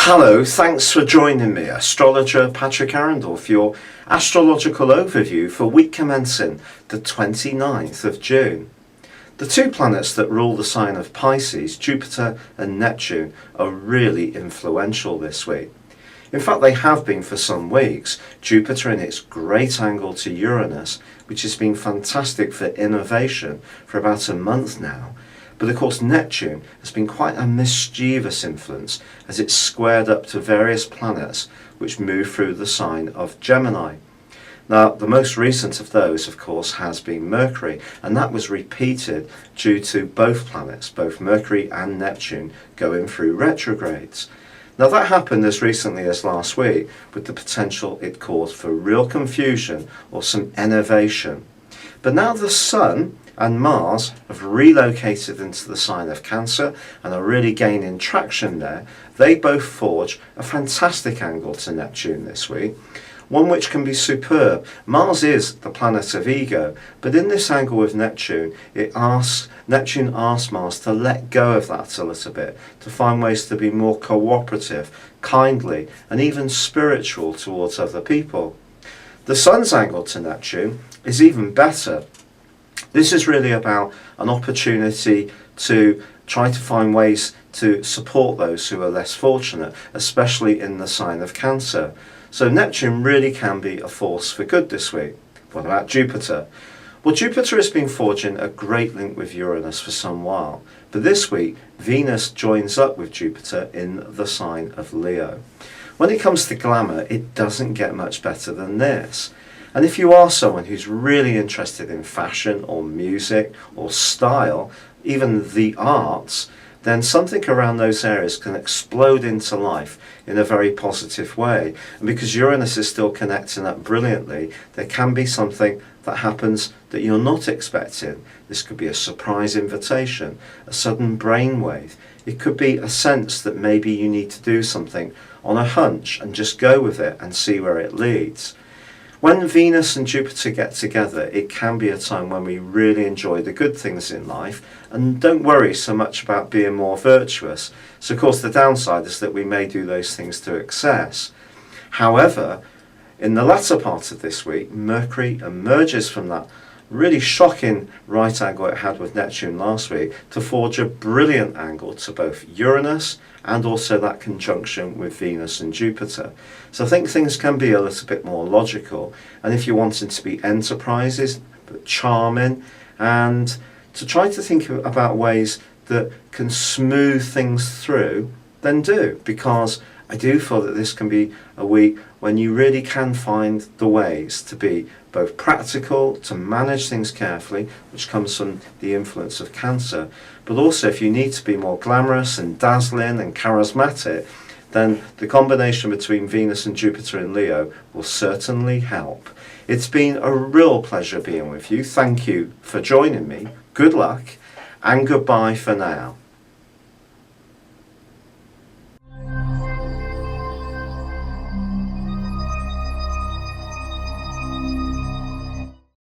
Hello, thanks for joining me, astrologer Patrick Arundell, for your astrological overview for week commencing the 29th of June. The two planets that rule the sign of Pisces, Jupiter and Neptune, are really influential this week. In fact, they have been for some weeks. Jupiter in its great angle to Uranus, which has been fantastic for innovation for about a month now. But of course Neptune has been quite a mischievous influence as it's squared up to various planets which move through the sign of Gemini. Now, the most recent of those, of course, has been Mercury, and that was repeated due to both planets, both Mercury and Neptune, going through retrogrades. Now, that happened as recently as last week, with the potential it caused for real confusion or some innovation. But now the Sun and Mars have relocated into the sign of Cancer and are really gaining traction there. They both forge a fantastic angle to Neptune this week, one which can be superb. Mars is the planet of ego, but in this angle with Neptune, Neptune asks Mars to let go of that a little bit, to find ways to be more cooperative, kindly, and even spiritual towards other people. The Sun's angle to Neptune is even better. This is really about an opportunity to try to find ways to support those who are less fortunate, especially in the sign of Cancer. So Neptune really can be a force for good this week. What about Jupiter? Well, Jupiter has been forging a great link with Uranus for some while, but this week Venus joins up with Jupiter in the sign of Leo. When it comes to glamour, it doesn't get much better than this. And if you are someone who's really interested in fashion or music or style, even the arts, then something around those areas can explode into life in a very positive way. And because Uranus is still connecting up brilliantly, there can be something that happens that you're not expecting. This could be a surprise invitation, a sudden brainwave. It could be a sense that maybe you need to do something on a hunch and just go with it and see where it leads. When Venus and Jupiter get together, it can be a time when we really enjoy the good things in life and don't worry so much about being more virtuous. So of course the downside is that we may do those things to excess. However, in the latter part of this week, Mercury emerges from that really shocking right angle it had with Neptune last week to forge a brilliant angle to both Uranus and also that conjunction with Venus and Jupiter. So I think things can be a little bit more logical, and if you're wanting to be enterprises but charming and to try to think about ways that can smooth things through, then do, because I do feel that this can be a week when you really can find the ways to be both practical, to manage things carefully, which comes from the influence of Cancer, but also if you need to be more glamorous and dazzling and charismatic, then the combination between Venus and Jupiter in Leo will certainly help. It's been a real pleasure being with you. Thank you for joining me. Good luck and goodbye for now.